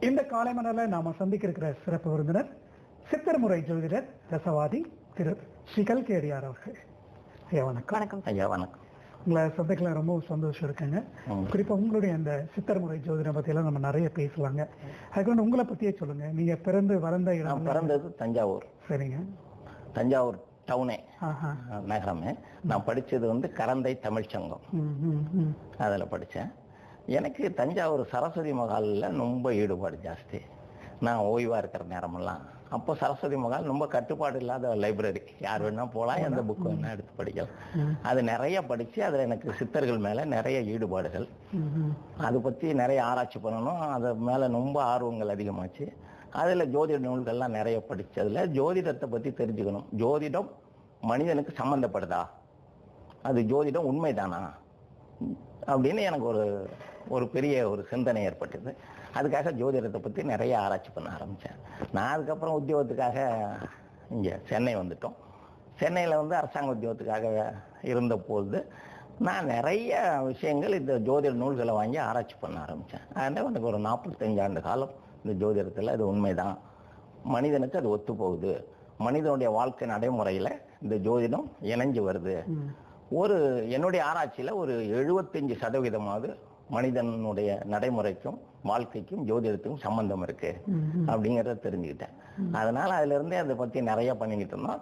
இந்த காலை மணல நாம சந்திக்க இருக்கிற சிறப்பு விருந்தினர் சித்தர் முறை ஜோதிடர் ரசவாதி திரு ஸ்ரீ கல்கேடியார் அவர்கள். ஐயா வணக்கம். வணக்கம் ஐயா. வணக்கம். உங்களை சந்திக்கலாம் ரொம்ப சந்தோஷம் இருக்குங்க. குறிப்பா உங்களுடைய அந்த சித்தர் முறை ஜோதிடம் பத்தி எல்லாம் நம்ம நிறைய பேசலாங்க. அதுக்கு உங்களை பத்தியே சொல்லுங்க. நீங்க பிறந்து வளர்ந்த இடம்? பிறந்தது தஞ்சாவூர். சரிங்க. தஞ்சாவூர் டவுனே நகரமே. நான் படிச்சது வந்து கரந்தை தமிழ் சங்கம், அதில் படித்தேன். எனக்கு தஞ்சாவூர் சரஸ்வதி மகாலில் ரொம்ப ஈடுபாடு ஜாஸ்தி. நான் ஓய்வாக இருக்கிற நேரமெல்லாம் அப்போ சரஸ்வதி மகால் ரொம்ப கட்டுப்பாடு இல்லாத லைப்ரரி, யார் வேணா போகலாம், எந்த புக்கு வேணா எடுத்து படிக்கலாம். அது நிறைய படித்து அதில் எனக்கு சித்தர்கள் மேலே நிறைய ஈடுபாடுகள், அதை பற்றி நிறைய ஆராய்ச்சி பண்ணணும், அது மேலே ரொம்ப ஆர்வங்கள் அதிகமாச்சு. அதில் ஜோதிட நூல்கள்லாம் நிறைய படித்ததில் ஜோதிடத்தை பற்றி தெரிஞ்சுக்கணும். ஜோதிடம் மனிதனுக்கு சம்மந்தப்படுதா, அது ஜோதிடம் உண்மைதானா அப்படின்னு எனக்கு ஒரு பெரிய ஒரு சிந்தனை ஏற்பட்டது. அதுக்காக ஜோதிடத்தை பற்றி நிறைய ஆராய்ச்சி பண்ண ஆரம்பித்தேன். நான் அதுக்கப்புறம் உத்தியோகத்துக்காக இங்கே சென்னை வந்துட்டோம். சென்னையில் வந்து அரசாங்க உத்தியோகத்துக்காக இருந்தபோது நான் நிறைய விஷயங்கள் இந்த ஜோதிட நூல்களை வாங்கி ஆராய்ச்சி பண்ண ஆரம்பித்தேன். அதனால் எனக்கு ஒரு 45 ஆண்டு காலம் இந்த ஜோதிடத்தில் அது உண்மைதான், மனிதனுக்கு அது ஒத்து போகுது, மனிதனுடைய வாழ்க்கை நடைமுறையில் இந்த ஜோதிடம் இணைஞ்சு வருது. என்னுடைய ஆராய்ச்சியில் ஒரு 75% மனிதனுடைய நடைமுறைக்கும் வாழ்க்கைக்கும் ஜோதிடத்துக்கும் சம்பந்தம் இருக்கு அப்படிங்கிறத தெரிஞ்சுக்கிட்டேன். அதனால அதுல இருந்தே அதை பத்தி நிறைய பண்ணிக்கிட்டு இருந்தோம்.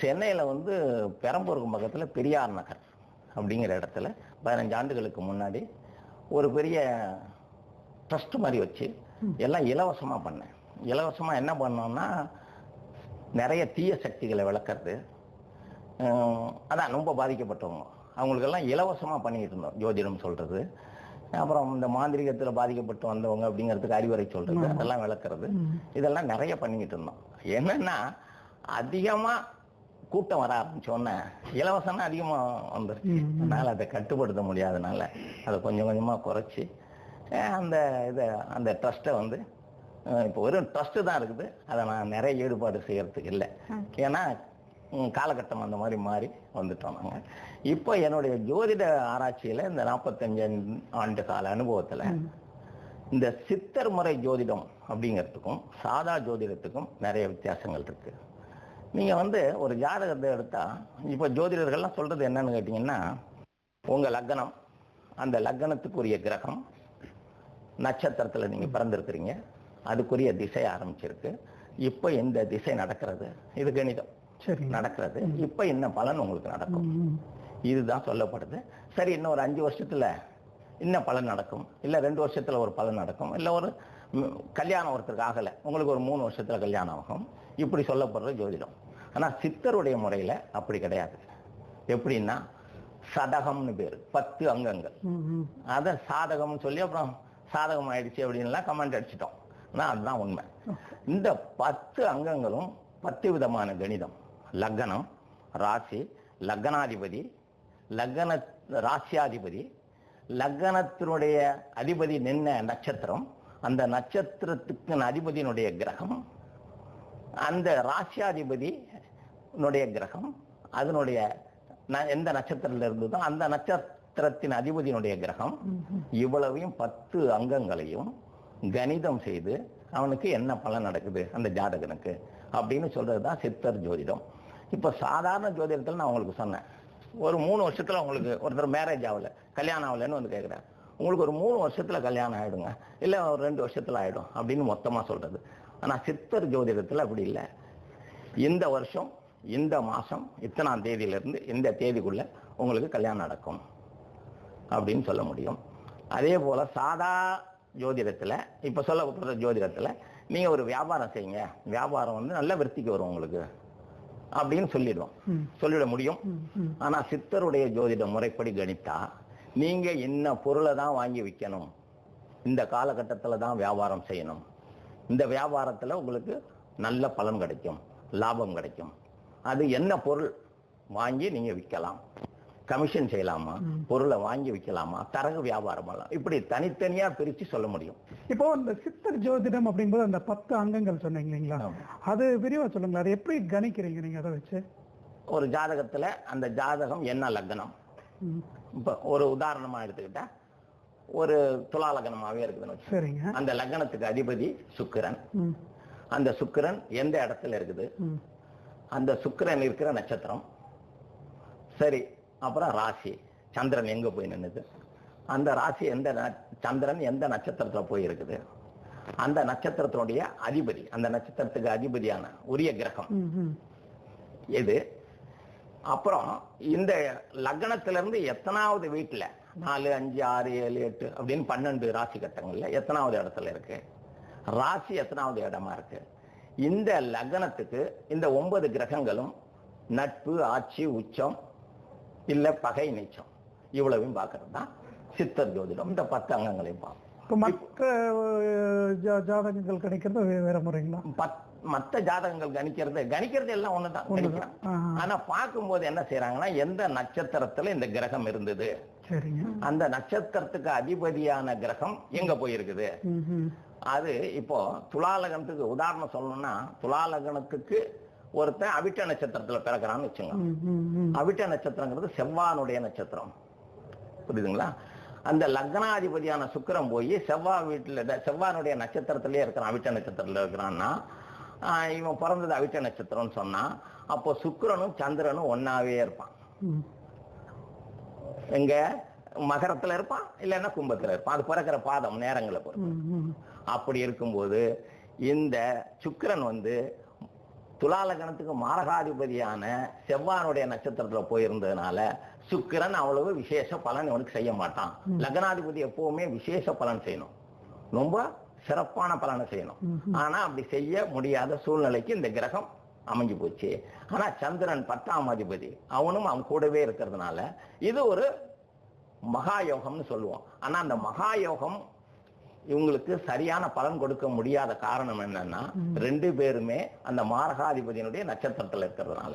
சென்னையில வந்து பெரம்பூருக்கு பக்கத்துல பெரியார் நகர் அப்படிங்கிற இடத்துல 15 ஆண்டுகளுக்கு முன்னாடி ஒரு பெரிய ட்ரஸ்ட் மாதிரி வச்சு எல்லாம் இலவசமா பண்ணேன். இலவசமா என்ன பண்ணோம்னா நிறைய தீய சக்திகளை விளக்குறது, அதான் ரொம்ப பாதிக்கப்பட்டவங்க அவங்களுக்கெல்லாம் இலவசமாக பண்ணிக்கிட்டு இருந்தோம். ஜோதிடம் சொல்றது, அப்புறம் இந்த மாந்திரிகத்தில் பாதிக்கப்பட்டு வந்தவங்க அப்படிங்கிறதுக்கு அறிவுரை சொல்றது, அதெல்லாம் விளக்குறது, இதெல்லாம் நிறைய பண்ணிக்கிட்டு இருந்தோம். என்னன்னா அதிகமாக கூட்டம் வர ஆரம்பிச்சோன்னே இலவசம்னா அதிகமாக வந்துருச்சு. அதனால் அதை கட்டுப்படுத்த முடியாதனால அதை கொஞ்சம் கொஞ்சமாக குறைச்சி அந்த ட்ரஸ்ட்டை வந்து இப்போ வெறும் ட்ரஸ்ட்டு தான் இருக்குது. அதை நான் நிறைய ஈடுபாடு செய்யறதுக்கு இல்லை. ஏன்னா காலகட்டம் அந்த மாதிரி மாறி வந்துட்டோம் நாங்கள். இப்போ என்னுடைய ஜோதிட ஆராய்ச்சியில் இந்த 45 ஆண்டு கால அனுபவத்தில் இந்த சித்தர் முறை ஜோதிடம் அப்படிங்கிறதுக்கும் சாதா ஜோதிடத்துக்கும் நிறைய வித்தியாசங்கள் இருக்கு. நீங்கள் வந்து ஒரு ஜாதகத்தை எடுத்தால் இப்போ ஜோதிடர்கள்லாம் சொல்றது என்னன்னு கேட்டிங்கன்னா, உங்கள் லக்னம், அந்த லக்னத்துக்குரிய கிரகம், நட்சத்திரத்தில் நீங்கள் பிறந்திருக்கிறீங்க, அதுக்குரிய திசை ஆரம்பிச்சிருக்கு, இப்போ இந்த திசை நடக்கிறது, இது கணிதம் நடக்கிறது, இப்ப என்ன பலன் உங்களுக்கு நடக்கும், இதுதான் சொல்லப்படுது. சரி, இன்னும் ஒரு 5 வருஷத்துல என்ன பலன் நடக்கும், இல்ல 2 வருஷத்துல ஒரு பலன் நடக்கும், இல்ல ஒரு கல்யாணம் ஒருத்தருக்கு ஆகல, உங்களுக்கு ஒரு 3 வருஷத்துல கல்யாணம் ஆகும், இப்படி சொல்லப்படுற ஜோதிடம். ஆனா சித்தருடைய முறையில அப்படி கிடையாது. எப்படின்னா சதகம்னு பேரு, 10 அங்கங்கள். அத சாதகம்னு சொல்லி அப்புறம் சாதகம் ஆயிடுச்சு அப்படின்லாம் கமெண்ட் அடிச்சிட்டோம். அதுதான் உண்மை. இந்த 10 அங்கங்களும் 10 விதமான கணிதம். லக்னம், ராசி, லக்னாதிபதி, ராசியாதிபதி, லக்னத்தினுடைய அதிபதி நின்ன நட்சத்திரம், அந்த நட்சத்திரத்துக்கு அதிபதியினுடைய கிரகம், அந்த ராசியாதிபதியினுடைய கிரகம், அதனுடைய எந்த நட்சத்திரத்தில் இருந்ததோ அந்த நட்சத்திரத்தின் அதிபதியினுடைய கிரகம், இவ்வளவையும் 10 அங்கங்களையும் கணிதம் செய்து அவனுக்கு என்ன பலன் நடக்குது அந்த ஜாதகனுக்கு அப்படின்னு சொல்றதுதான் சித்தர் ஜோதிடம். இப்ப சாதாரண ஜோதிடத்தில் நான் உங்களுக்கு சொன்னேன், ஒரு 3 வருஷத்துல உங்களுக்கு ஒருத்தர் மேரேஜ் ஆகல, கல்யாணம் ஆகலன்னு வந்து கேட்கிறேன், உங்களுக்கு ஒரு 3 வருஷத்துல கல்யாணம் ஆயிடுங்க, இல்ல ஒரு 2 வருஷத்துல ஆயிடும் அப்படின்னு மொத்தமா சொல்றது. ஆனா சித்தர் ஜோதிடத்துல அப்படி இல்லை. இந்த வருஷம் இந்த மாசம் இத்தனாம் தேதியிலிருந்து இந்த தேதிக்குள்ள உங்களுக்கு கல்யாணம் நடக்கும் அப்படின்னு சொல்ல முடியும். அதே போல சாதா ஜோதிடத்துல, இப்ப சொல்லப்படுற ஜோதிடத்துல நீங்க ஒரு வியாபாரம் செய்யுங்க, வியாபாரம் வந்து நல்ல விருத்திக்கு வரும் உங்களுக்கு அப்படின்னு சொல்லிட முடியும். ஆனா சித்தருடைய ஜோதிட முறைப்படி கணித்தா நீங்க என்ன பொருளை தான் வாங்கி விற்கணும், இந்த காலகட்டத்துல தான் வியாபாரம் செய்யணும், இந்த வியாபாரத்துல உங்களுக்கு நல்ல பலன் கிடைக்கும், லாபம் கிடைக்கும், அது என்ன பொருள் வாங்கி நீங்க விற்கலாம், கமிஷன் செய்யலாமா, பொருளை வாங்கி விற்கலாமா, தரகு வியாபாரம், இப்படி தனித்தனியா பிரிச்சு சொல்ல முடியும். இப்போ இந்த சித்தர் ஜோதிடம் அப்படிங்கும்போது அந்த 10 அங்கங்கள் சொன்னீங்க இல்லைங்களா, அது விரிவா சொல்லுங்களா, அது எப்படி கணிக்கிறீங்க நீங்க அதை வச்சு? ஒரு ஜாதகத்துல அந்த ஜாதகம் என்ன லக்னம், இப்ப ஒரு உதாரணமா எடுத்துக்கிட்டா ஒரு துலா லக்னமாவே இருக்குதுன்னு சரிங்க. அந்த லக்னத்துக்கு அதிபதி சுக்கிரன். அந்த சுக்கிரன் எந்த இடத்துல இருக்குது, அந்த சுக்கிரன் இருக்கிற நட்சத்திரம் சரி. அப்புறம் ராசி சந்திரன் எங்க போய் நின்னுது, அந்த ராசி எந்த சந்திரன் எந்த நட்சத்திரத்துல போய் இருக்குது, அந்த நட்சத்திரத்தினுடைய அதிபதி, அந்த நட்சத்திரத்துக்கு அதிபதியான உரிய கிரகம் எது, அப்புறம் இந்த லக்னத்திலிருந்து எத்தனாவது வீட்டுல 4, 5, 6, 7, 8 அப்படின்னு 12 ராசி கட்டங்கள்ல எத்தனாவது இடத்துல இருக்கு, ராசி எத்தனாவது இடமா இருக்கு, இந்த லக்னத்துக்கு இந்த 9 கிரகங்களும் நட்பு, ஆட்சி, உச்சம் இல்ல பகை, நீச்சம் இவ்வளவையும் பார்க்கறது தான் சித்தர் ஜோதிடம். இந்த 10 அங்கங்களையும் பார்ப்போம். மற்ற ஜாதகங்கள் கணிக்கிறது வேற முறைங்களா? மற்ற ஜாதகங்கள் கணிக்கிறது எல்லாம் ஒண்ணுதான் கணிக்கலாம். ஆனா பார்க்கும்போது என்ன செய்யறாங்கன்னா, எந்த நட்சத்திரத்துல இந்த கிரகம் இருந்தது, அந்த நட்சத்திரத்துக்கு அதிபதியான கிரகம் எங்க போயிருக்குது. அது இப்போ துலாலகணத்துக்கு உதாரணம் சொல்லணும்னா, துலாலகணத்துக்கு ஒருத்தன் அவிட்ட நட்சத்திரத்துல பிறக்கிறான்னு வச்சுங்க. அவிட்ட நட்சத்திரங்கிறது செவ்வானுடைய நட்சத்திரம், புரியுதுங்களா? அந்த லக்னாதிபதியான சுக்கிரன் போய் செவ்வாய் வீட்டுல செவ்வானுடைய நட்சத்திரத்திலே இருக்கிறான், அவிட்ட நட்சத்திரத்துல இருக்கிறான்னா இவன் பிறந்தது அவிட்ட நட்சத்திரம்னு சொன்னா, அப்போ சுக்கிரனும் சந்திரனும் ஒன்னாவே இருப்பான். எங்க மகரத்துல இருப்பான், இல்லைன்னா கும்பத்துல இருப்பான். அது பிறக்கிற பாதம் நேரங்களை பொறுத்து. அப்படி இருக்கும்போது இந்த சுக்கிரன் துலாலகணத்துக்கு மாரகாதிபதியான செவ்வானுடைய நட்சத்திரத்துல போயிருந்ததுனால சுக்கிரன் அவ்வளவு விசேஷ பலன் இவனுக்கு செய்ய மாட்டான். லக்னாதிபதி எப்பவுமே விசேஷ பலன் செய்யணும், ரொம்ப சிறப்பான பலனை செய்யணும். ஆனா அப்படி செய்ய முடியாத சூழ்நிலைக்கு இந்த கிரகம் அமைஞ்சு போச்சு. ஆனா சந்திரன் 10ஆம் அதிபதி, அவனும் அவன் கூடவே இருக்கிறதுனால இது ஒரு மகா யோகம்னு சொல்லுவோம். ஆனா அந்த மகா யோகம் இவங்களுக்கு சரியான பலன் கொடுக்க முடியாத காரணம் என்னன்னா, 2 பேருமே அந்த மாரகாதிபதியினுடைய நட்சத்திரத்துல இருக்கிறதுனால.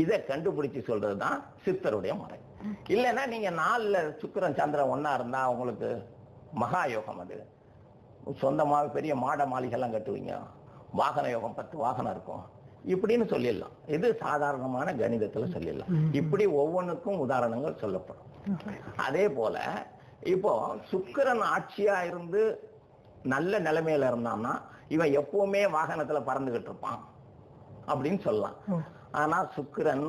இதை கண்டுபிடிச்சு சொல்றதுதான் சித்தருடைய முறை. இல்லைன்னா நீங்க 4ல சுக்கிரன் சந்திரன் ஒன்னா இருந்தா உங்களுக்கு மகா யோகம். அது சொந்தமாக பெரிய மாட மாளிகைலாம் கட்டுவீங்க, வாகன யோகம் 10 வாகனம் இருக்கும் இப்படின்னு சொல்லிடலாம். இது சாதாரணமான கணிதத்துல சொல்லிடலாம். இப்படி ஒவ்வொன்றுக்கும் உதாரணங்கள் சொல்லப்படும். அதே போல இப்போ சுக்கிரன் ஆட்சியா இருந்து நல்ல நிலைமையில இருந்தான்னா இவன் எப்பவுமே வாகனத்துல பறந்துகிட்டு இருப்பான் அப்படின்னு சொல்லலாம். ஆனா சுக்கிரன்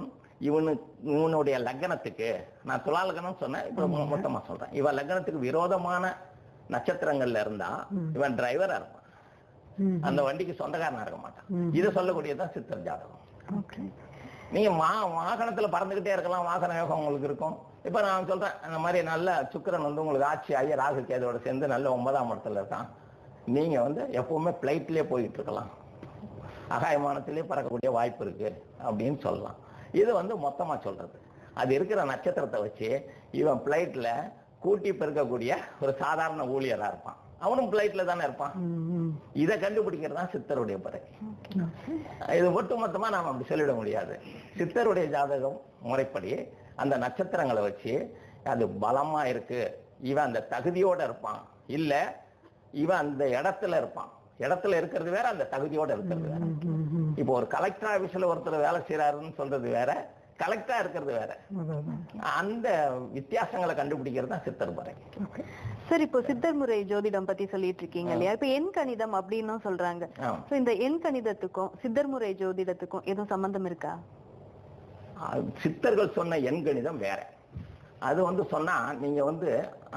இவனுடைய லக்னத்துக்கு, நான் துலா லக்னம் சொன்னேன், இப்ப மொத்தமா சொல்றேன், இவன் லக்னத்துக்கு விரோதமான நட்சத்திரங்கள்ல இருந்தா இவன் டிரைவரா இருப்பான், அந்த வண்டிக்கு சொந்தக்காரனா இருக்க மாட்டான். இதை சொல்லக்கூடியதான் சித்தர் ஜாதகம். நீங்க வாகனத்துல பறந்துகிட்டே இருக்கலாம், வாகன யோகம் உங்களுக்கு இருக்கும். இப்ப நான் சொல்றேன், அந்த மாதிரி நல்ல சுக்கிரன் உங்களுக்கு ஆட்சி ஆகி ராகு கேதோட சேர்ந்து நல்ல 9ஆம் இடத்துல இருக்கான், நீங்க எப்பவுமே பிளைட்லயே போயிட்டு இருக்கலாம், அகாயமானத்திலே பறக்கக்கூடிய வாய்ப்பு இருக்கு அப்படின்னு சொல்லலாம். இது மொத்தமா சொல்றது. அது இருக்கிற நட்சத்திரத்தை வச்சு இவன் பிளைட்ல கூட்டி பெருக்கக்கூடிய ஒரு சாதாரண ஊழியரா இருப்பான், அவனும் பிளைட்ல தானே இருப்பான். இதை கண்டுபிடிக்கிறதா சித்தருடைய பறை. இது ஒட்டுமொத்தமா நாம அப்படி சொல்லிட முடியாது. சித்தருடைய ஜாதகம் முறைப்படி அந்த நட்சத்திரங்களை வச்சு அது பலமா இருக்கு, இவன் அந்த தகுதியோட இருப்பான், இல்ல இவன் அந்த இடத்துல இருப்பான், இடத்துல இருக்கிறது வேற, அந்த தகுதியோட இருக்கிறது வேற. இப்போ ஒரு கலெக்டர் ஆபீஸ்ல ஒருத்தர் வேலை செய்யறாருன்னு சொல்றது வேற, கலெக்டரா இருக்கிறது வேற. அந்த வித்தியாசங்களை கண்டுபிடிக்கிறது தான் சித்தர் முறை. சார், இப்போ சித்தர் முறை ஜோதிடம் பத்தி சொல்லிட்டு இருக்கீங்க இல்லையா? இப்ப எண் கணிதம் அப்படின்னு சொல்றாங்க. இந்த எண் கணிதத்துக்கும் சித்தர் முறை ஜோதிடத்துக்கும் எதுவும் சம்பந்தம் இருக்கா? சித்தர்கள் சொன்ன எண் கணிதம் வேற. அது சொன்னா நீங்க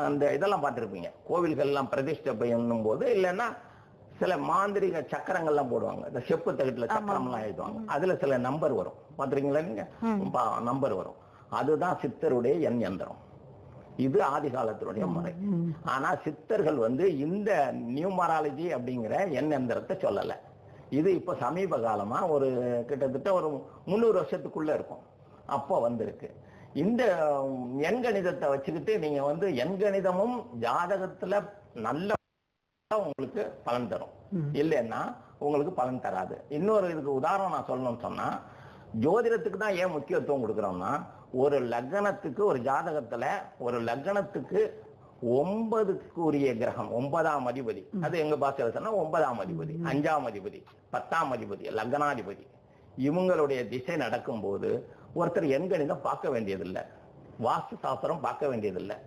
அந்த இதெல்லாம் பார்த்திருப்பீங்க, கோவில்கள் எல்லாம் பிரதிஷ்டை பண்ணும் போது, இல்லைன்னா சில மாந்திரிக சக்கரங்கள்லாம் போடுவாங்க, இந்த செப்பு தகட்டுல சக்கரம்லாம் எழுதுவாங்க, அதுல சில நம்பர் வரும், பாத்துறீங்களா நீங்க? நம்பர் வரும். அதுதான் சித்தருடைய எண் யந்திரம். இது ஆதி காலத்தினுடைய முறை. ஆனா சித்தர்கள் இந்த நியூமராலஜி அப்படிங்கிற எண் யந்திரத்தை சொல்லல. இது இப்ப சமீப காலமா ஒரு கிட்டத்தட்ட ஒரு 300 வருஷத்துக்குள்ள இருக்கும், அப்போ இருக்கு. இந்த எண்கணிதத்தை வச்சுக்கிட்டு நீங்க எண்கணிதமும் ஜாதகத்துல நல்ல உங்களுக்கு பலன் தரும், இல்லைன்னா உங்களுக்கு பலன் தராது. இன்னொரு இதுக்கு உதாரணம் நான் சொல்லணும்னு சொன்னா, ஜோதிடத்துக்கு தான் ஏன் முக்கியத்துவம் கொடுக்கிறோம்னா, ஒரு லக்னத்துக்கு ஒரு ஜாதகத்துல ஒரு லக்னத்துக்கு 9க்குரிய கிரகம் 9ஆம் அதிபதி, அது எங்க பாஷையில சொன்னா 9ஆம் அதிபதி, 5ஆம் அதிபதி, 10ஆம் அதிபதி, லக்னாதிபதி, இவங்களுடைய திசை நடக்கும் போது ஒருத்தர் எண்கணிதம் பார்க்க வேண்டியதில்லை, வாஸ்து சாஸ்திரம் பார்க்க வேண்டியதில்லை.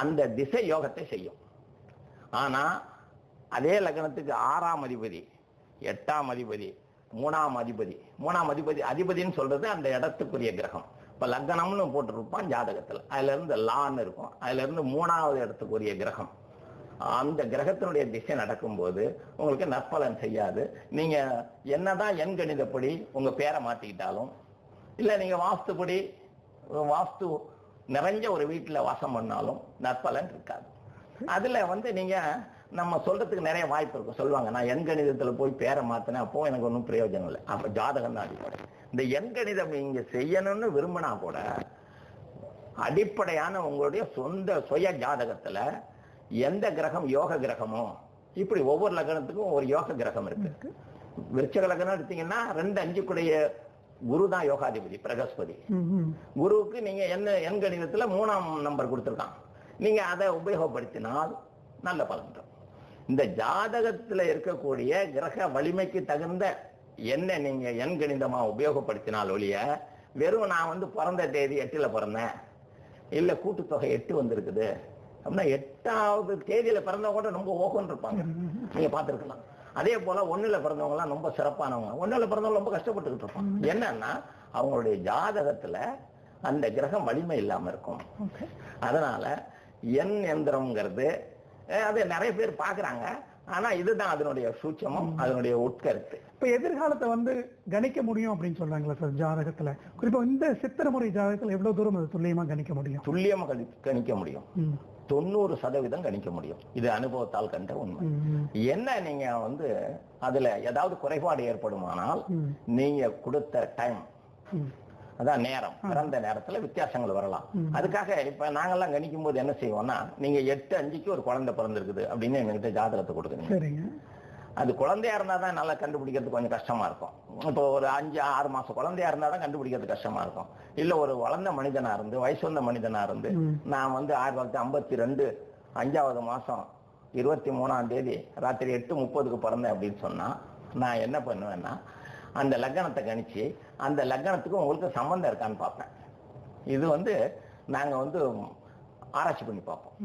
அந்த திசை யோகத்தை செய்யும். ஆனா அதே லக்னத்துக்கு 6ஆம் அதிபதி, 8ஆம் அதிபதி, 3ஆம் அதிபதி, 3ஆம் அதிபதின்னு சொல்றது அந்த இடத்துக்குரிய கிரகம். இப்ப லக்னம்னு போட்டிருப்பான் ஜாதகத்துல, அதுல இருந்து லான்னு இருக்கும், அதுல இருந்து 3ஆவது இடத்துக்குரிய கிரகம். அந்த கிரகத்தினுடைய திசை நடக்கும்போது உங்களுக்கு நற்பலன் செய்யாது. நீங்க என்னதான் எண் கணிதப்படி உங்க பேரை மாத்திக்கிட்டாலும், இல்ல நீங்க வாஸ்துப்படி வாஸ்து நிறைஞ்ச ஒரு வீட்டுல வாசம் பண்ணாலும் நற்பலன் இருக்காது. அதுல நீங்க நம்ம சொல்றதுக்கு நிறைய வாய்ப்பு இருக்கும். சொல்லுவாங்க, நான் எண் கணிதத்துல போய் பேரை மாத்தினேன், அப்போ எனக்கு ஒன்றும் பிரயோஜனம் இல்லை. அப்ப ஜாதகம் தான் அடிப்படை. இந்த எண் கணிதம் நீங்க செய்யணும்னு விரும்பினா கூட அடிப்படையான உங்களுடைய சொந்த சுய ஜாதகத்துல எந்த கிரகம் யோக கிரகமோ, இப்படி ஒவ்வொரு லக்னத்துக்கும் ஒரு யோக கிரகம் இருக்கு. விருச்சக லக்னம் எடுத்தீங்கன்னா 2-5 குரு தான் யோகாதிபதி, பிரகஸ்பதி. குருவுக்கு நீங்க என்ன எண் கணிதத்துல 3ஆம் நம்பர் கொடுத்துருக்கான். நீங்க அதை உபயோகப்படுத்தினால் நல்ல பலன் தரும். இந்த ஜாதகத்துல இருக்கக்கூடிய கிரக வலிமைக்கு தகுந்த என்ன நீங்க எண் கணிதமா உபயோகப்படுத்தினால் ஒழிய, வெறும் நான் பிறந்த தேதி 8ல பிறந்தேன், இல்ல கூட்டுத்தொகை 8 வந்திருக்குது அப்படின்னா 8ஆவது தேதியில பிறந்தவங்க கூட ரொம்ப ஓகோன்னு இருப்பாங்க, நீங்க பார்த்துருக்கலாம். அதே போல 1ல பிறந்தவங்க எல்லாம் ரொம்ப சிறப்பானவங்க, 1ல பிறந்தவங்க ரொம்ப கஷ்டப்பட்டுக்கிட்டு இருப்பாங்க. என்னன்னா அவங்களுடைய ஜாதகத்துல அந்த கிரகம் வலிமை இல்லாம இருக்கும். அதனால எண் எந்திரம்ங்கிறது அது நிறைய பேர் பாக்குறாங்க. ஆனா இதுதான் அதனுடைய சூட்சமும், அதனுடைய உட்கருத்து. இப்ப எதிர்காலத்தை கணிக்க முடியும் அப்படின்னு சொல்றாங்களா சார் ஜாதகத்துல? குறிப்பா இந்த சித்திர முறை ஜாதகத்துல எவ்வளவு தூரம் அது துல்லியமா கணிக்க முடியும்? துல்லியமா கணிக்க முடியும். 90% கணிக்க முடியும். இது அனுபவத்தால் கண்ட உண்மை. என்ன நீங்க அதுல ஏதாவது குறைபாடு ஏற்படுமானால் நீங்க கொடுத்த டைம், அதான் நேரம், பிறந்த நேரத்துல வித்தியாசங்கள் வரலாம். அதுக்காக இப்ப நாங்கெல்லாம் கணிக்கும் போது என்ன செய்வோம்னா, நீங்க 8-5க்கு ஒரு குழந்தை பிறந்திருக்குது அப்படின்னு எங்ககிட்ட ஜாதகத்தை கொடுக்குறீங்க. அது குழந்தையா இருந்தா தான் நல்லா கண்டுபிடிக்கிறது கொஞ்சம் கஷ்டமா இருக்கும். இப்போ ஒரு 5-6 மாசம் குழந்தையா இருந்தா தான் கண்டுபிடிக்கிறது கஷ்டமா இருக்கும். இல்ல ஒரு வளர்ந்த மனிதனா இருந்து, வயசு வந்த மனிதனா இருந்து, நான் 1952 5வது மாசம் 23ஆம் தேதி ராத்திரி 8:30க்கு பிறந்தேன் அப்படின்னு சொன்னா, நான் என்ன பண்ணுவேன்னா, அந்த லக்னத்தை கணிச்சு அந்த லக்னத்துக்கு உங்களுக்கு சம்பந்தம் இருக்கான்னு பார்ப்பேன். இது நாங்க ஆராய்ச்சி பண்ணி பார்ப்போம்.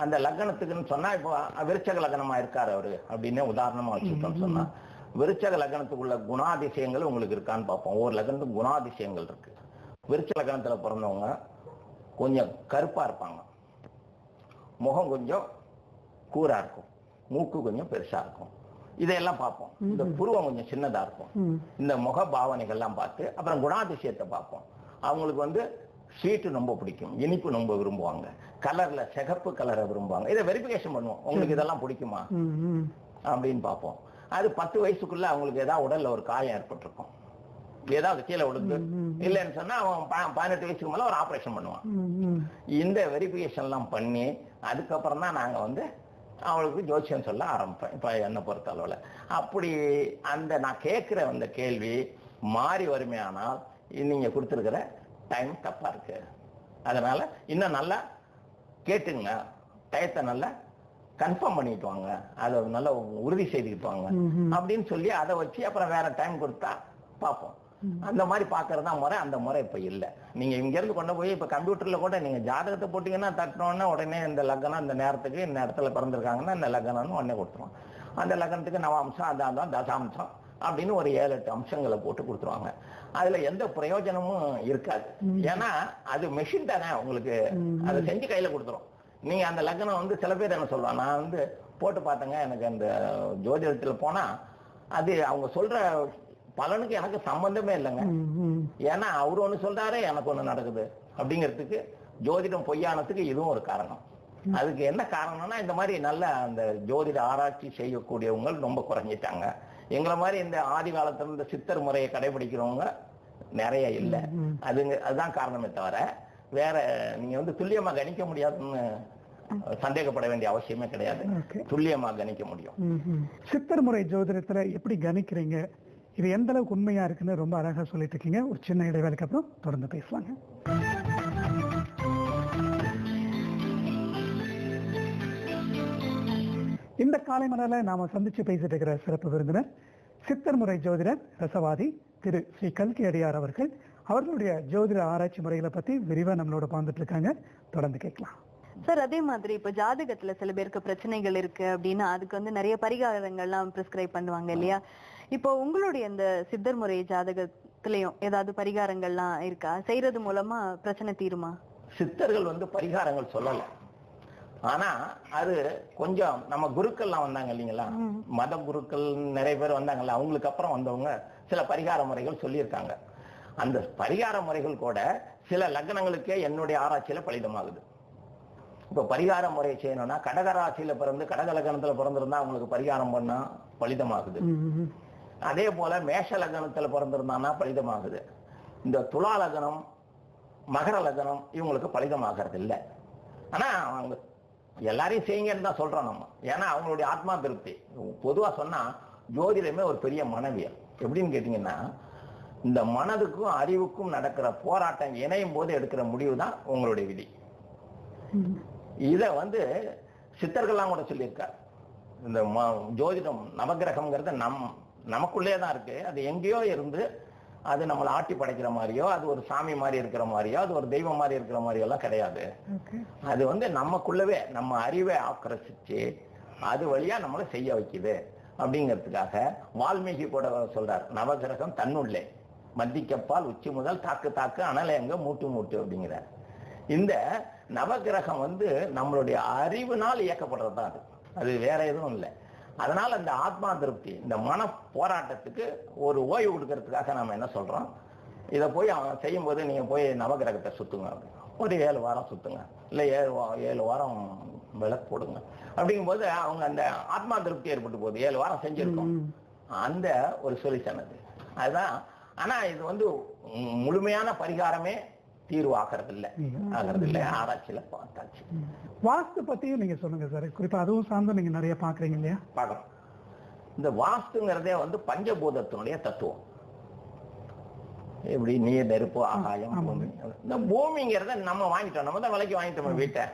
அந்த லக்னத்துக்குன்னு சொன்னா, இப்போ விருச்சக லக்னமா இருக்காரு அவரு அப்படின்னு உதாரணமா வச்சுக்கிட்டோம்னு சொன்னா, விருச்சக லக்னத்துக்குள்ள குணாதிசயங்கள் உங்களுக்கு இருக்கான்னு பார்ப்போம். ஒவ்வொரு லக்னத்துக்கு குணாதிசயங்கள் இருக்கு. விருச்சக லக்னத்துல பிறந்தவங்க கொஞ்சம் கருப்பா இருப்பாங்க, முகம் கொஞ்சம் கூரா இருக்கும், மூக்கு கொஞ்சம் பெருசா இருக்கும். இதையெல்லாம் பார்ப்போம். இந்த புருவம் கொஞ்சம் சின்னதா இருக்கும். இந்த முக பாவனைகள்லாம் பார்த்து அப்புறம் குணாதிசயத்தை பார்ப்போம். அவங்களுக்கு ஸ்வீட்டு ரொம்ப பிடிக்கும், இனிப்பு ரொம்ப விரும்புவாங்க, கலர்ல சிகப்பு கலரை விரும்புவாங்க. இதை வெரிஃபிகேஷன் பண்ணுவோம், உங்களுக்கு இதெல்லாம் பிடிக்குமா அப்படின்னு பார்ப்போம். அது 10 வயசுக்குள்ள அவங்களுக்கு ஏதாவது உடல்ல ஒரு காயம் ஏற்பட்டிருக்கும், ஏதாவது கீழே விழுந்து, இல்லைன்னு சொன்னா அவன் 18 வயசுக்கு மேல ஒரு ஆபரேஷன் பண்ணுவான். இந்த வெரிஃபிகேஷன் எல்லாம் பண்ணி அதுக்கப்புறம் தான் நாங்க அவளுக்கு ஜோசியம் சொல்ல ஆரம்பிப்பேன். இப்ப என்ன பொறுத்த அளவுல அப்படி நான் கேட்கிற அந்த கேள்வி மாறி வருமையானால் நீங்க கொடுத்துருக்கிற டைம் தப்பா இருக்கு. அதனால இன்னும் நல்லா கேட்டுங்க, டயத்தை நல்லா கன்ஃபார்ம் பண்ணிட்டு வாங்க, அதை நல்லா உறுதி செய்துக்கிட்டு வாங்க அப்படின்னு சொல்லி அதை வச்சு அப்புறம் வேற டைம் கொடுத்தா பார்ப்போம். அந்த மாதிரி பாக்குறதா முறை. அந்த முறை இப்ப இல்ல. நீங்க இங்க இருந்து கொண்டு போய் இப்ப கம்ப்யூட்டர்ல கூட நீங்க ஜாதகத்தை போட்டீங்கன்னா தட்டினோன்னா உடனே இந்த லக்னம் இந்த நேரத்துக்கு இந்த இடத்துல பிறந்திருக்காங்கன்னா இந்த லக்னம்னு உடனே கொடுத்துருவோம். அந்த லக்னத்துக்கு நவாம்சம், அதான் தசாம்சம் அப்படின்னு ஒரு 7-8 அம்சங்களை போட்டு கொடுத்துருவாங்க. அதுல எந்த பிரயோஜனமும் இருக்காது. ஏன்னா அது மெஷின் தானே, உங்களுக்கு அதை செஞ்சு கையில கொடுத்துரும். நீங்க அந்த லக்னம் சில பேர் என்ன சொல்லுவாங்க, நான் போட்டு பார்த்தேங்க, எனக்கு அந்த ஜோதிடத்துல போனா அது அவங்க சொல்ற பலனுக்கு எனக்கு சம்பந்தமே இல்லைங்க. ஏன்னா அவரு ஒண்ணு சொல்றாரு, எனக்கு ஒண்ணு நடக்குது அப்படிங்கிறதுக்கு ஜோதிடம் பொய்யானதுக்கு இதுவும் ஒரு காரணம். அதுக்கு என்ன காரணம்னா, இந்த மாதிரி நல்ல அந்த ஜோதிட ஆராய்ச்சி செய்யக்கூடியவங்க ரொம்ப குறைஞ்சிட்டாங்க. எங்களை மாதிரி இந்த ஆதி காலத்துல இந்த சித்தர் முறையை கடைபிடிக்கிறவங்க நிறைய இல்லை. அதுதான் காரணமே தவிர வேற நீங்க துல்லியமா கணிக்க முடியாதுன்னு சந்தேகப்பட வேண்டிய அவசியமே கிடையாது. துல்லியமா கணிக்க முடியும். சித்தர் முறை ஜோதிடத்துல எப்படி கணிக்கிறீங்க, இது எந்த அளவுக்கு உண்மையா இருக்குன்னு ரொம்ப அழகா சொல்லிட்டு இருக்கீங்க. ஒரு சின்ன இடைவேளைக்கு அப்புறம் தொடர்ந்து பேசலாங்க. இந்த காலை மலர்ல நாம சந்திச்சு பேசிட்டு இருக்கிற சிறப்பு விருந்தினர் சித்தர் முறை ஜோதிடர் ரசவாதி திரு ஸ்ரீ கல்கி அடியார் அவர்கள். அவர்களுடைய ஜோதிட ஆராய்ச்சி முறைகளை பத்தி விரிவா நம்மளோட பார்த்துட்டு இருக்காங்க. தொடர்ந்து கேட்கலாம். சார் அதே மாதிரி இப்ப ஜாதகத்துல சில பேருக்கு பிரச்சனைகள் இருக்கு அப்படின்னா அதுக்கு வந்து நிறைய பரிகாரங்கள்லாம் பிரிஸ்கிரைப் பண்ணுவாங்க இல்லையா? இப்போ உங்களுடைய இந்த சித்தர் முறை ஜாதகத்திலயும் ஏதாவது பரிகாரங்கள்லாம் இருக்கா? செய்யறது மூலமா பிரச்சனை தீருமா? சித்தர்கள் வந்து பரிகாரங்கள் சொல்லல. ஆனா அது கொஞ்சம் நம்ம குருக்கள்லாம் வந்தாங்க இல்லைங்களா, மத குருக்கள் நிறைய பேர் வந்தாங்கல்ல, அவங்களுக்கு அப்புறம் வந்தவங்க சில பரிகார முறைகள் சொல்லியிருக்காங்க. அந்த பரிகார முறைகள் கூட சில லக்னங்களுக்கே என்னுடைய ஆராய்ச்சியில பலிதமாகுது. இப்ப பரிகார முறையை செய்யணும்னா கடகராசியில பிறந்து கடக லக்னத்துல பிறந்திருந்தா அவங்களுக்கு பரிகாரம் பண்ணா பலிதமாகுது. அதே போல மேஷ லக்னத்துல பிறந்திருந்தான்னா பலிதமாகுது. இந்த துலா லக்னம் மகர லக்னம் இவங்களுக்கு பலிதமாகிறது இல்லை. ஆனா அவங்க எல்லாரையும் செய்யுங்கன்னு தான் சொல்றோம் நம்ம. ஏன்னா அவங்களுடைய ஆத்மா திருப்தி. பொதுவா சொன்னா ஜோதிடமே ஒரு பெரிய மனவியல். எப்படின்னு கேட்டீங்கன்னா, இந்த மனதுக்கும் அறிவுக்கும் நடக்கிற போராட்டம் இணையும் போது எடுக்கிற முடிவு தான் உங்களுடைய விதி. இத வந்து சித்தர்கள்லாம் கூட சொல்லியிருக்காரு. இந்த ஜோதிடம் நவகிரகம்ங்கிறது நமக்குள்ளே தான் இருக்கு. அது எங்கேயோ இருந்து அது நம்மளை ஆட்டி படைக்கிற மாதிரியோ, அது ஒரு சாமி மாதிரி இருக்கிற மாதிரியோ, அது ஒரு தெய்வம் மாதிரி இருக்கிற மாதிரியோ எல்லாம் கிடையாது. அது வந்து நமக்குள்ளவே நம்ம அறிவை ஆக்கிரசிச்சு அது வழியா நம்மளை செய்ய வைக்குது. அப்படிங்கிறதுக்காக வால்மீகி கூட சொல்றார், நவகிரகம் தன்னுள்ளே மத்திக்கப்பால் உச்சி முதல் தாக்கு தாக்கு அனலை எங்க மூட்டு மூட்டு அப்படிங்கிறார். இந்த நவகிரகம் வந்து நம்மளுடைய அறிவுனால் இயக்கப்படுறது தான். அது வேற எதுவும் இல்லை. அதனால இந்த ஆத்மா திருப்தி, இந்த மன போராட்டத்துக்கு ஒரு ஓய்வு கொடுக்கறதுக்காக நம்ம என்ன சொல்றோம், இதை போய் செய்யும் போது நீங்க போய் நவகிரகத்தை சுத்துங்க, ஒரு 7 வாரம் சுத்துங்க, இல்ல 7 வாரம் விளக்கு போடுங்க. அப்படிங்கும்போது அவங்க அந்த ஆத்மா திருப்தி ஏற்பட்டு போகுது. 7 வாரம் செஞ்சிருக்கோம். அந்த ஒரு சொல்யூஷன் அதுதான். ஆனா இது வந்து முழுமையான பரிகாரமே தீர்வு ஆகிறது இல்லை. ஆராய்ச்சியில பார்த்தாச்சு. வாஸ்து பத்தியும் நீங்க சொல்லுங்க சார். குறிப்பா அதுவும் சார்ந்து நீங்க நிறைய பாக்குறீங்க இல்லையா? பார்க்கலாம். இந்த வாஸ்துங்கிறதே வந்து பஞ்சபூதத்தினுடைய தத்துவம். எப்படி நீர் நெருப்பு ஆகாயம் பூமி. இந்த பூமிங்கிறத நம்ம வாங்கிட்டோம், நம்ம தான் விலைக்கு வாங்கிட்டோம். வீட்டை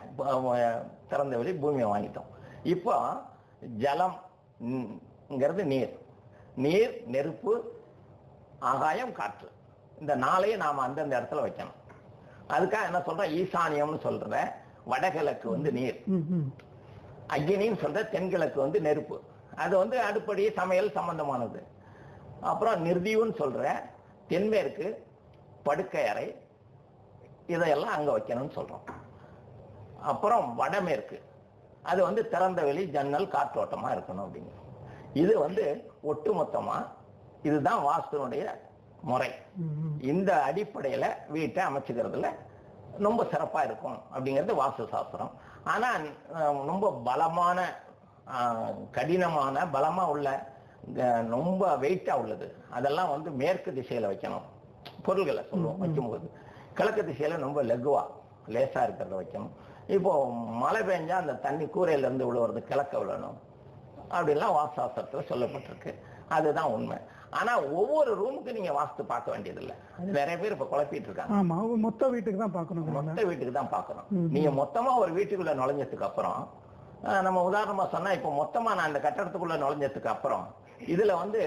திறந்த வெளி பூமியை வாங்கிட்டோம். இப்போ ஜலம்ங்கிறது நீர், நீர் நெருப்பு ஆகாயம் காற்று, இந்த 4ஐயும் நாம அந்தந்த இடத்துல வைக்கணும். அதுக்காக என்ன சொல்ற, ஈசானியம்னு சொல்ற வடகிழக்கு வந்து நீர், அக்னின்னு சொல்ற தென்கிழக்கு வந்து நெருப்பு, அது வந்து அடுப்படி சமையல் சம்பந்தமானது. அப்புறம் நிர்தீவுன்னு சொல்ற தென்மேற்கு படுக்கை அறை, இதையெல்லாம் அங்க வைக்கணும்னு சொல்றோம். அப்புறம் வடமேற்கு அது வந்து திறந்த வெளி ஜன்னல் காற்றோட்டமா இருக்கணும் அப்படிங்க. இது வந்து ஒட்டுமொத்தமா இதுதான் வாஸ்துனுடைய முறை. இந்த அடிப்படையில வீட்டை அமைச்சுக்கிறதுல ரொம்ப சிறப்பா இருக்கும் அப்படிங்கிறது வாஸ்து சாஸ்திரம். ஆனா ரொம்ப பலமான கடினமான பலமா உள்ள ரொம்ப வெயிட்டா உள்ளது அதெல்லாம் வந்து மேற்கு திசையில வைக்கணும். பொருள்களை சொல்லுவோம் வைக்கும்போது கிழக்கு திசையில ரொம்ப லெகுவா லேசா இருக்கிறத வைக்கணும். இப்போ மழை பெஞ்சா அந்த தண்ணி கூரையில இருந்து விழுவுறது கிழக்க விழணும் அப்படின்லாம் வாஸ்து சாஸ்திரத்துல சொல்லப்பட்டிருக்கு. அதுதான் உண்மை. ஆனா ஒவ்வொரு ரூமுக்கு நீங்க வாஸ்து பார்க்க வேண்டியதில்லை. அது நிறைய பேர் இப்ப குழப்பிட்டு இருக்காங்க. ஆமா, மொத்த வீட்டுக்கு தான் பார்க்கணும். மொத்த வீட்டுக்கு தான் பார்க்கணும். நீங்க மொத்தமா ஒரு வீட்டுக்குள்ள நுழைஞ்சதுக்கு அப்புறம், நம்ம உதாரணமா சொன்னா இப்ப மொத்தமா நான் இந்த கட்டடத்துக்குள்ள நுழைஞ்சதுக்கு அப்புறம் இதுல வந்து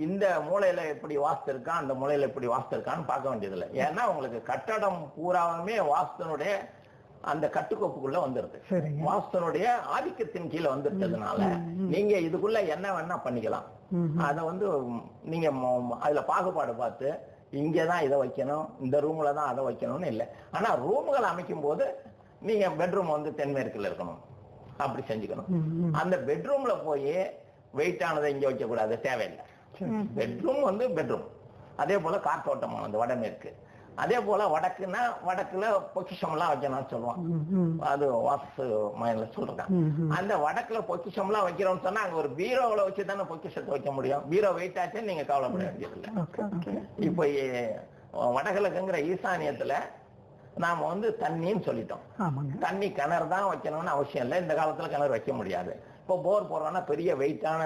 இந்த மூலையில எப்படி வாஸ்து இருக்கா, அந்த மூலையில எப்படி வாஸ்து இருக்கான்னு பார்க்க வேண்டியதில்லை. ஏன்னா உங்களுக்கு கட்டடம் பூராவுமே வாஸ்துனுடைய அந்த கட்டுக்கோப்புக்குள்ள வந்துருது. வாஸ்துனுடைய ஆதிக்கத்தின் கீழே வந்துட்டதுனால நீங்க இதுக்குள்ள என்ன வேணா பண்ணிக்கலாம். அத வந்து நீங்க அதுல பாகுபாடு பார்த்து இங்கதான் இதை வைக்கணும், இந்த ரூம்ல தான் அதை வைக்கணும்னு இல்லை. ஆனா ரூம்கள் அமைக்கும் போது நீங்க பெட்ரூம் வந்து தென்மேற்குல இருக்கணும், அப்படி செஞ்சுக்கணும். அந்த பெட்ரூம்ல போய் வெயிட்டானதை இங்க வைக்க கூடாது, தேவையில்லை. பெட்ரூம் வந்து பெட்ரூம். அதே போல காற்றோட்டமானது வடமேற்கு. அதே போல வடக்குன்னா வடக்குல பொக்கிஷம் எல்லாம் வைக்கணும்னு சொல்லுவான். அது வாஸ்து மைண்ட்ல சொல்றான். அந்த வடக்குல பொக்கிஷம் எல்லாம் வைக்கிறோம்னு சொன்னா அங்க ஒரு பீரோவில் வச்சுதானே பொக்கிஷத்தை வைக்க முடியும். பீரோ வெயிட் ஆச்சுன்னு நீங்க கவலைப்பட வேண்டியதில்லை. இப்போ வடகிழக்குங்கிற ஈசானியத்துல நாம வந்து தண்ணின்னு சொல்லிட்டோம். தண்ணி கிணறு தான் வைக்கணும்னு அவசியம் இல்லை. இந்த காலத்துல கிணறு வைக்க முடியாது. இப்போ போர் போடுறோம்னா பெரிய வெயிட்டான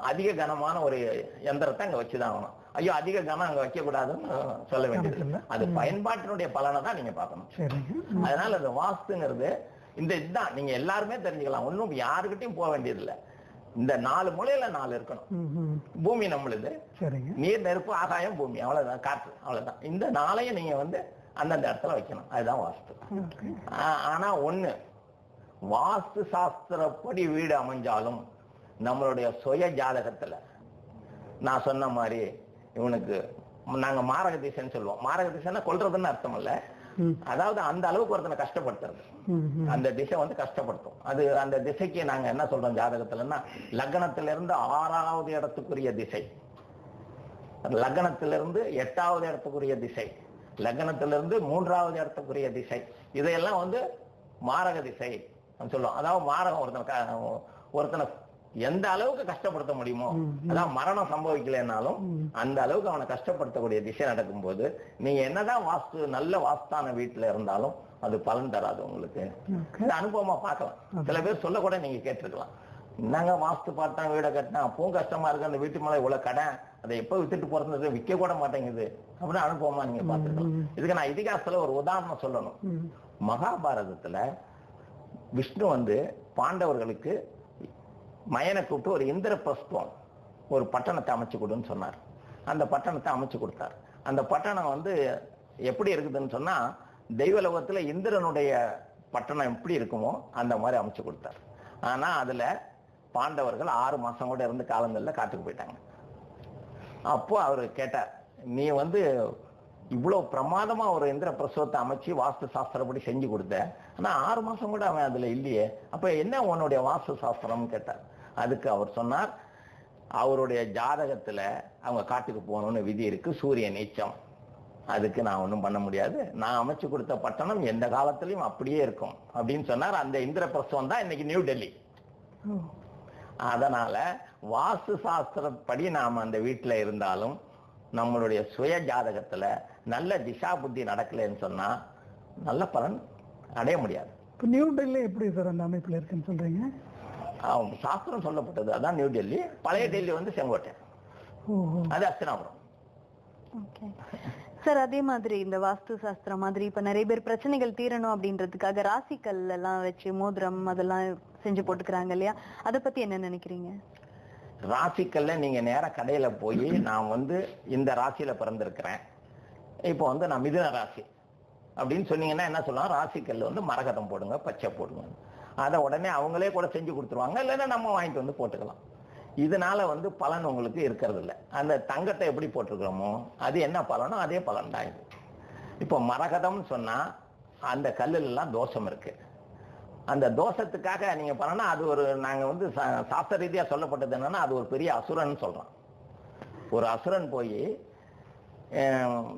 அதிக கனமான ஒரு எந்திரத்தை அங்க வச்சுதான் ஆகணும். ஐயோ அதிக கனம் அங்க வைக்க கூடாதுன்னு சொல்ல வேண்டியது. அது பயன்பாட்டினுடைய பலனை தான் நீங்க பார்க்கணும். அதனால அது வாஸ்துங்கிறது இந்த இதுதான் நீங்க எல்லாருமே தெரிஞ்சுக்கலாம். ஒன்னும் யாருக்கிட்டையும் போக வேண்டியதில்லை. இந்த 4 மூலையில 4 இருக்கணும். பூமி நம்மளுது, நீர் நெருப்பு ஆகாயம் பூமி, அவ்வளவுதான், காற்று, அவ்வளவுதான். இந்த 4ஐயும் நீங்க வந்து அந்தந்த இடத்துல வைக்கணும். அதுதான் வாஸ்து. ஆனா ஒண்ணு, வாஸ்து சாஸ்திரப்படி வீடு அமைஞ்சாலும் நம்மளுடைய சுய ஜாதகத்துல நான் சொன்ன மாதிரி இவனுக்கு நாங்க மாரக திசைன்னு சொல்லுவோம். மாரக திசைன்னா கொல்றதுன்னு அர்த்தம் இல்ல, அதாவது அந்த அளவுக்கு ஒருத்தனை கஷ்டப்படுத்துறது. அந்த திசை வந்து கஷ்டப்படுத்தும். அது அந்த திசைக்கு நாங்க என்ன சொல்றோம் ஜாதகத்துலன்னா, லக்னத்திலிருந்து 6வது இடத்துக்குரிய திசை, லக்னத்திலிருந்து 8வது இடத்துக்குரிய திசை, லக்னத்திலிருந்து 3வது இடத்துக்குரிய திசை, இதையெல்லாம் வந்து மாரக திசை சொல்லுவோம். அதாவது மாரகம் ஒருத்தனை எந்த அளவுக்கு கஷ்டப்படுத்த முடியுமோ, அதான் மரணம் சம்பவிக்கலைன்னாலும் அந்த அளவுக்கு அவனை கஷ்டப்படுத்தக்கூடிய திசை நடக்கும் போது நீங்க என்னதான் வாஸ்து நல்ல வாஸ்தான வீட்டுல இருந்தாலும் அது பலன் தராது உங்களுக்கு. அனுபவமா பார்க்கலாம். சில பேர் சொல்ல கூட நீங்க கேட்டிருக்கலாம், என்னங்க வாஸ்து பார்த்தா வீடை கட்டினா அப்பவும் கஷ்டமா இருக்கு, அந்த வீட்டு மேல இவ்வளவு கடன், அதை எப்ப வித்துட்டு போறது, விற்க கூட மாட்டேங்குது அப்படின்னு அனுபவமா நீங்க பார்த்துக்கலாம். இதுக்கு நான் இதிகாசத்துல ஒரு உதாரணம் சொல்லணும். மகாபாரதத்துல விஷ்ணு வந்து பாண்டவர்களுக்கு மயனை கூப்பிட்டு ஒரு இந்திரபிரஸ்தம் ஒரு பட்டணத்தை அமைச்சு கொடுன்னு சொன்னார். அந்த பட்டணத்தை அமைச்சு கொடுத்தார். அந்த பட்டணம் வந்து எப்படி இருக்குதுன்னு சொன்னா, தெய்வலோகத்துல இந்திரனுடைய பட்டணம் எப்படி இருக்குமோ அந்த மாதிரி அமைச்சு கொடுத்தார். ஆனா அதுல பாண்டவர்கள் 6 மாசம் கூட இருந்து காலங்கள்ல காட்டுக்கு போயிட்டாங்க. அப்போ அவரு கேட்டார், நீ வந்து இவ்வளவு பிரமாதமா ஒரு இந்திர பிரசவத்தை அமைச்சு வாஸ்து சாஸ்திரப்படி செஞ்சு கொடுத்த, ஆனா 6 மாசம் கூட அவன் அதுல இல்லையே, அப்ப என்ன உன்னுடைய வாஸ்து சாஸ்திரம் கேட்டார். அதுக்கு அவர் சொன்னார், அவருடைய ஜாதகத்துல அவங்க காட்டுக்கு போகணும்னு விதி இருக்கு, சூரிய நீச்சம், அதுக்கு நான் ஒன்றும் பண்ண முடியாது, நான் அமைச்சு கொடுத்த பட்டணம் எந்த காலத்திலையும் அப்படியே இருக்கும் அப்படின்னு சொன்னார். அந்த இந்திர பிரசவம் தான் இன்னைக்கு நியூ டெல்லி. அதனால வாஸ்து சாஸ்திரப்படி நாம அந்த வீட்டுல இருந்தாலும் நம்மளுடைய சுய ஜாதகத்துல நல்ல திசா புத்தி நடக்கலன்னு சொன்னா நல்ல பலன் அடைய முடியாது. நியூ டெல்லி எப்படி சார் அந்த அமைப்புல இருக்குன்னு சொல்றீங்க? சாஸ்திரம் சொல்லப்பட்டது அதான் நியூ டெல்லி. பழைய டெல்லி வந்து செங்கோட்டை, அது அஸ்தினாபுரம். சார் அதே மாதிரி இந்த வாஸ்து சாஸ்திரம் மாதிரி இப்ப நிறைய பேர் பிரச்சனைகள் தீரணும் அப்படின்றதுக்காக ராசிக்கல் எல்லாம் வச்சு மோதிரம் அதெல்லாம் செஞ்சு போட்டுக்கிறாங்க இல்லையா, அதை பத்தி என்ன நினைக்கிறீங்க? ராசிக்கல்ல நீங்க நேர கடையில போய் நான் வந்து இந்த ராசியில பிறந்திருக்கிறேன், இப்போ வந்து நான் மிதுன ராசி அப்படின்னு சொன்னீங்கன்னா என்ன சொல்லலாம், ராசிக்கல்ல வந்து மரகதம் போடுங்க, பச்சை போடுங்க, அதை உடனே அவங்களே கூட செஞ்சு கொடுத்துருவாங்க, இல்லைன்னா நம்ம வாங்கிட்டு வந்து போட்டுக்கலாம். இதனால வந்து பலன் உங்களுக்கு இருக்கிறது இல்லை. அந்த தங்கத்தை எப்படி போட்டிருக்கிறோமோ அது என்ன பலனோ அதே பலன் தான் இது. இப்போ மரகதம்னு சொன்னா அந்த கல்லுல எல்லாம் தோஷம் இருக்கு. அந்த தோஷத்துக்காக நீங்க பண்ணனா அது ஒரு, நாங்க வந்து சாஸ்திர ரீதியா சொல்லப்பட்டது என்னன்னா, அது ஒரு பெரிய அசுரன் சொல்றோம். ஒரு அசுரன் போய்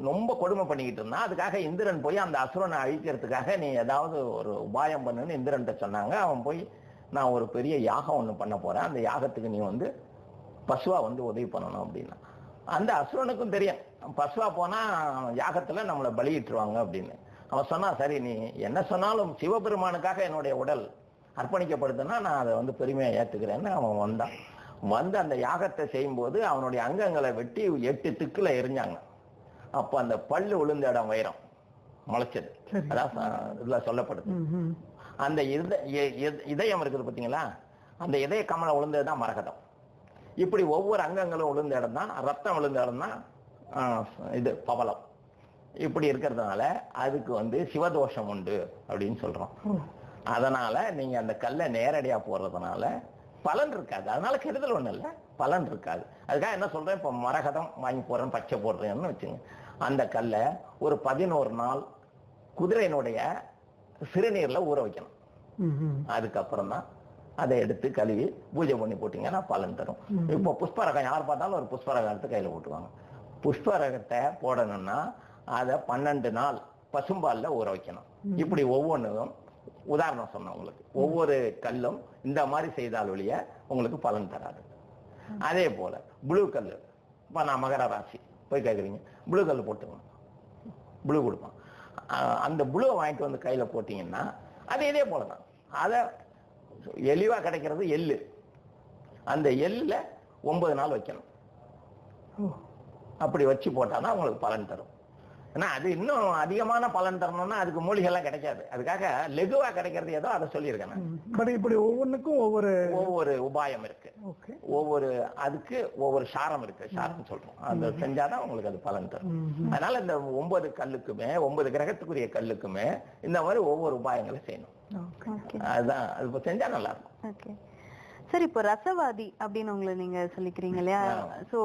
ரொம்ப கொடுமை பண்ணிக்கிட்டு இருந்தா, அதுக்காக இந்திரன் போய் அந்த அசுரனை அழிக்கிறதுக்காக நீ ஏதாவது ஒரு உபாயம் பண்ணுன்னு இந்திரன்ட்ட சொன்னாங்க. அவன் போய் நான் ஒரு பெரிய யாகம் ஒண்ணு பண்ண போறேன், அந்த யாகத்துக்கு நீ வந்து பசுவா வந்து உதவி பண்ணணும் அப்படின்னா, அந்த அசுரனுக்கும் தெரியும் பசுவா போனா யாகத்துல நம்மளை பலியிட்டுருவாங்க அப்படின்னு. அவன் சொன்னா, சரி நீ என்ன சொன்னாலும் சிவபெருமானுக்காக என்னுடைய உடல் அர்ப்பணிக்கப்படுதுன்னா நான் அதை வந்து பெருமையா ஏத்துக்கிறேன்னு அவன் வந்தான். வந்து அந்த யாகத்தை செய்யும் போது அவனுடைய அங்கங்களை வெட்டி 8 திக்குல எரிஞ்சாங்க. அப்ப அந்த பல்லு விழுந்த இடம் வைரம் முளைச்சது. அதான் இதுல சொல்லப்படுது. அந்த இதயம் இருக்குது பாத்தீங்களா, அந்த இதய கமலை விழுந்ததுதான் மரகதம். இப்படி ஒவ்வொரு அங்கங்களும் விழுந்த இடம் தான், ரத்தம் விழுந்த இடம் தான் இது பவளம். இப்படி இருக்கிறதுனால அதுக்கு வந்து சிவதோஷம் உண்டு அப்படின்னு சொல்றோம். அதனால நீங்க அந்த கல்லை நேரடியா போடுறதுனால பலன் இருக்காது, அதனால கெடுதல் ஒண்ணு இல்லை, பலன் இருக்காது. அதுக்காக என்ன சொல்றேன், இப்ப மரகதம் வாங்கி போடுறேன், பச்சை போடுறேன்னு வச்சுங்க, அந்த கல்லை ஒரு 11 நாள் குதிரையினுடைய சிறுநீர்ல ஊற வைக்கணும். அதுக்கப்புறம் தான் அதை எடுத்து கழுவி பூஜை பண்ணி போட்டீங்கன்னா பலன் தரும். இப்போ புஷ்பரகம் யார் பார்த்தாலும் ஒரு புஷ்பரகம் எடுத்து கையில போட்டுவாங்க. புஷ்பரகத்தை போடணும்னா அதை 12 நாள் பசும்பால்ல ஊற வைக்கணும். இப்படி ஒவ்வொன்றும் உதாரணம் சொன்ன உங்களுக்கு, ஒவ்வொரு கல்லும் இந்த மாதிரி செய்தால் ஒழிய உங்களுக்கு பலன் தராது. அதே போல ப்ளூ கல், இப்ப நான் மகர ராசி போய் கேட்குறீங்க, ப்ளூ கல் போட்டுக்கணும், ப்ளூ கொடுப்பான். அந்த ப்ளூவை வாங்கிட்டு வந்து கையில போட்டீங்கன்னா அது இதே போலதான். அதை எளிவா கிடைக்கிறது எள்ளு, அந்த எள்ளுல 9 நாள் வைக்கணும். அப்படி வச்சு போட்டாதான் உங்களுக்கு பலன் தரும். ஏன்னா அது இன்னும் அதிகமான பலன் தரணும்னா அதுக்கு மூலிகை எல்லாம் கிடைக்காது. அதுக்காக லெகுவா கிடைக்கிறது ஏதோ அதை சொல்லியிருக்கேன். பட் இப்படி ஒவ்வொன்றுக்கும் ஒவ்வொரு உபாயம் இருக்கு, ஒவ்வொரு அதுக்கு ஒவ்வொரு சாரம் இருக்கு. சாரம் சொல்றோம், அந்த செஞ்சாதான் உங்களுக்கு அது பலன் தரும். அதனால இந்த 9 கல்லுக்குமே 9 கிரகத்துக்குரிய கல்லுக்குமே இந்த மாதிரி ஒவ்வொரு உபாயங்களை செய்யணும். அதுதான் அது செஞ்சா நல்லா இருக்கும். சரி, இப்போ ரசவாதி அப்படின்னு உங்களை நீங்க சொல்லிக்கிறீங்க இல்லையா? சோ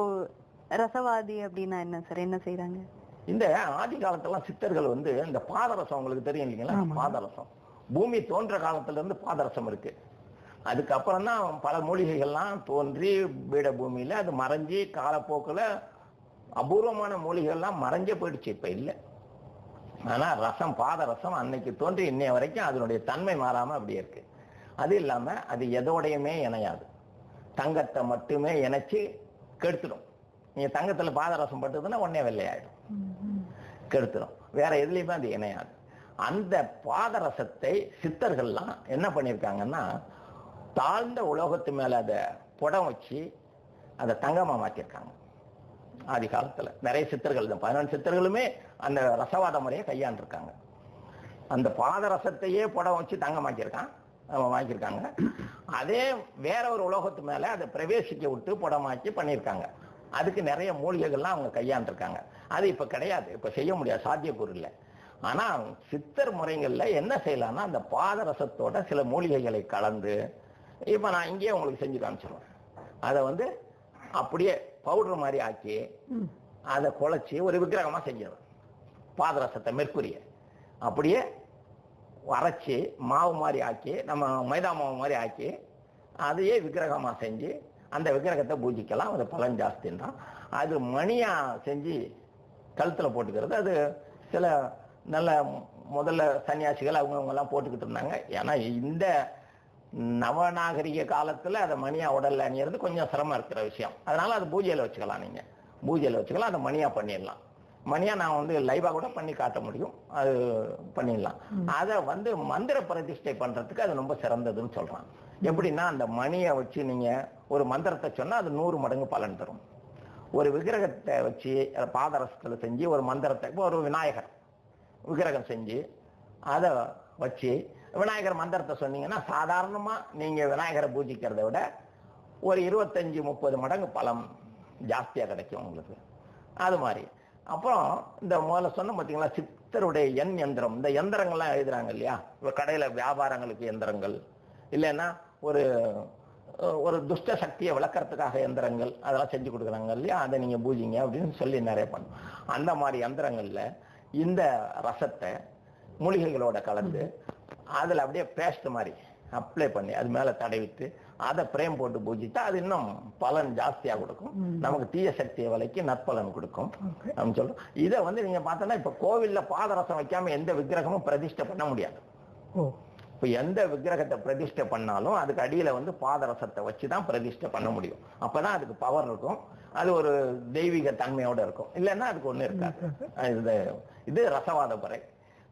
ரசவாதி அப்படின்னா என்ன சார், என்ன செய்யறாங்க? இந்த ஆதி காலத்துல சித்தர்கள் இந்த பாதரசம் உங்களுக்கு தெரியும் இல்லைங்களா? பாதரசம் பூமி தோன்ற காலத்துல இருந்து பாதரசம் இருக்கு. அதுக்கப்புறம் தான் பல மூலிகைகள்லாம் தோன்றி பீடபூமியில அது மறைஞ்சி காலப்போக்கில் அபூர்வமான மூலிகைகள்லாம் மறைஞ்சே போயிடுச்சு, இப்ப இல்லை. ஆனா ரசம், பாதரசம் அன்னைக்கு தோன்றி இன்னைய வரைக்கும் அதனுடைய தன்மை மாறாம அப்படியே இருக்கு. அது இல்லாம அது எதோடையுமே இணையாது, தங்கத்தை மட்டுமே இணைச்சு கெடுத்துடும். நீங்க தங்கத்துல பாதரசம் பட்டுதுன்னா உடனே வெள்ளையாயிடும், கெடுத்துடும். வேற எதுலையுமே அது இணையாது. அந்த பாதரசத்தை சித்தர்கள்லாம் என்ன பண்ணியிருக்காங்கன்னா தாழ்ந்த உலோகத்து மேல அதை புடம் வச்சு அதை தங்கமா மாற்றிருக்காங்க. ஆதி காலத்துல நிறைய சித்தர்கள், 11 சித்தர்களுமே அந்த ரசவாத முறையை கையாண்டிருக்காங்க. அந்த பாதரசத்தையே புடம் வச்சு தங்கமாக்கியிருக்காங்க. அதே வேற ஒரு உலோகத்து மேல அதை பிரவேசிக்க விட்டு புடமாக்கி பண்ணியிருக்காங்க. அதுக்கு நிறைய மூலிகைகள்லாம் அவங்க கையாண்டிருக்காங்க. அது இப்ப கிடையாது, இப்ப செய்ய முடியாது, சாத்தியக்கூறு இல்லை. ஆனா சித்தர் முறைகள்ல என்ன செய்யலாம்னா அந்த பாதரசத்தோட சில மூலிகைகளை கலந்து, இப்ப நான் இங்கேயே உங்களுக்கு செஞ்சு காமிச்சிருவேன். அதை அப்படியே பவுடர் மாதிரி ஆக்கி அதை குழைச்சி ஒரு விக்கிரகமா செஞ்சிடும். பாதரசத்தை மெர்க்குரிய அப்படியே அரைச்சி மாவு மாதிரி ஆக்கி, நம்ம மைதா மாவு மாதிரி ஆக்கி அதையே விக்கிரகமா செஞ்சு அந்த விக்கிரகத்தை பூஜிக்கலாம். அது பலன் ஜாஸ்தின்னா அது மணியா செஞ்சு கழுத்துல போட்டுக்கிறது. அது சில நல்ல முதல்ல சன்னியாசிகள் அவங்க எல்லாம் போட்டுக்கிட்டு இருந்தாங்க. ஏன்னா இந்த நவநாகரிக காலத்துல அதை மணியா உடல்ல அணியறது கொஞ்சம் சிரமம் இருக்கிற விஷயம். அதனால அது பூஜையில வச்சுக்கலாம், நீங்க பூஜையில வச்சுக்கலாம், அதை மணியா பண்ணிடலாம். மணியா நான் லைவா கூட பண்ணி காட்ட முடியும், அது பண்ணிடலாம். அதை மந்திர பிரதிஷ்டை பண்றதுக்கு அது ரொம்ப சிறந்ததுன்னு சொல்றான். எப்படின்னா அந்த மணியை வச்சு நீங்க ஒரு மந்திரத்தை சொன்னா அது 100 மடங்கு பலன் தரும். ஒரு விக்கிரகத்தை வச்சு பாதரசத்துல செஞ்சு ஒரு மந்திரத்தை, இப்போ ஒரு விநாயகர் விக்கிரகம் செஞ்சு அதை வச்சு விநாயகர் மந்திரத்தை சொன்னீங்கன்னா சாதாரணமா நீங்க விநாயகரை பூஜிக்கிறத விட ஒரு 25-30 மடங்கு பலம் ஜாஸ்தியா கிடைக்கும் உங்களுக்கு. அது மாதிரி அப்புறம் இந்த முதல்ல சொன்ன பார்த்தீங்களா சித்தருடைய எந்திரம், இந்த எந்திரங்கள்லாம் எழுதுறாங்க இல்லையா? இப்போ கடையில வியாபாரங்களுக்கு எந்திரங்கள், இல்லைன்னா ஒரு ஒரு துஷ்ட சக்தியை விளக்கறதுக்காக எந்திரங்கள் அதெல்லாம் செஞ்சு கொடுக்குறாங்க இல்லையா? அதை நீங்க பூஜிங்க அப்படின்னு சொல்லி நிறைய பண்ணும். அந்த மாதிரி எந்திரங்கள்ல இந்த ரசத்தை மூலிகைகளோட கலந்து அதுல அப்படியே பேஸ்ட் மாதிரி அப்ளை பண்ணி அது மேல தடவிட்டு அதை பிரேம் போட்டு பூஜித்தா அது இன்னும் பலன் ஜாஸ்தியா கொடுக்கும். நமக்கு தீய சக்தியை விலைக்கு நற்பலன் கொடுக்கும் அப்படின்னு சொல்றோம். இதை நீங்க பார்த்தோன்னா இப்ப கோவில்ல பாதரசம் வைக்காம எந்த விக்கிரகமும் பிரதிஷ்டை பண்ண முடியாது. இப்ப எந்த விக்கிரகத்தை பிரதிஷ்டை பண்ணாலும் அதுக்கு அடியில பாதரசத்தை வச்சுதான் பிரதிஷ்டை பண்ண முடியும். அப்பதான் அதுக்கு பவர் இருக்கும், அது ஒரு தெய்வீக தன்மையோட இருக்கும். இல்லைன்னா அதுக்கு ஒண்ணு இருக்காது. இது ரசவாத முறை.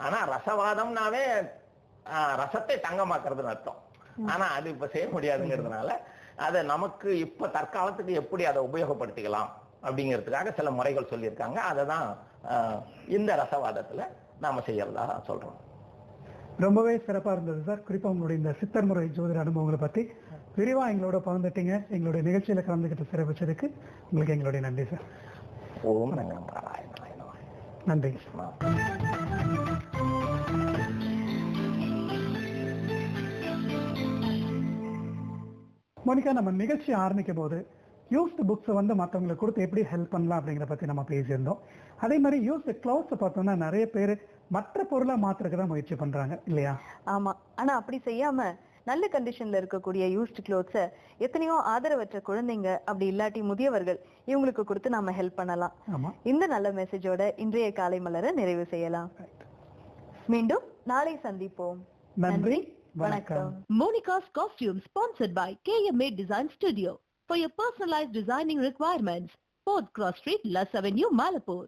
ஆனா ரசவாதம்னாவே ரசத்தை தங்கமாக்குறதுன்னு அர்த்தம். ஆனா அது இப்ப செய்ய முடியாதுங்கிறதுனால அதை நமக்கு இப்ப தற்காலத்துக்கு எப்படி அதை உபயோகப்படுத்திக்கலாம் அப்படிங்கிறதுக்காக சில முறைகள் சொல்லியிருக்காங்க. அதை தான் இந்த ரசவாதத்துல நாம செய்யறதா சொல்றோம். ரொம்பவே சிறப்பா இருந்தது சார். குறிப்பா உங்களுடைய இந்த சித்தர் முறை ஜோதிட அனுபவங்களை பத்தி விரிவா எங்களோட பகிர்ந்துட்டீங்க. எங்களுடைய நிகழ்ச்சியில கலந்துகிட்டு சிறப்பிச்சதுக்கு உங்களுக்கு எங்களுடைய நன்றி சார். ஓம் நன்றி. மோனிகா, நம்ம நிகழ்ச்சி ஆரம்பிக்கும் போது யூஸ்டு புக்ஸ் மற்றவங்களுக்கு கொடுத்து எப்படி ஹெல்ப் பண்ணலாம் அப்படிங்கிறத பத்தி நம்ம பேசியிருந்தோம். அதே மாதிரி யூஸ்டு கிளவுஸ் பார்த்தோம்னா நிறைய பேர் மற்ற பொருளா மாத்துறதுக்கு தான் முயற்சி பண்றாங்க இல்லையா? ஆமா, ஆனா அப்படி செய்யாம நல்ல கண்டிஷன்ல இருக்கக்கூடிய யூஸ்டு கிளோத்ஸை எத்தனையோ ஆதரவற்ற குழந்தைங்க, அப்படி இல்லாட்டி முதியவர்கள், இவங்களுக்கு கொடுத்து நாம ஹெல்ப் பண்ணலாம். இந்த நல்ல மெசேஜோட இன்றைய காலை மலரை நிறைவு செய்யலாம். மீண்டும் நாளை சந்திப்போம். நன்றி, வணக்கம். Monica's Costume, sponsored by KMA Design Studio. For your personalized designing requirements, 4th Cross Street, Luss Avenue, Malapur.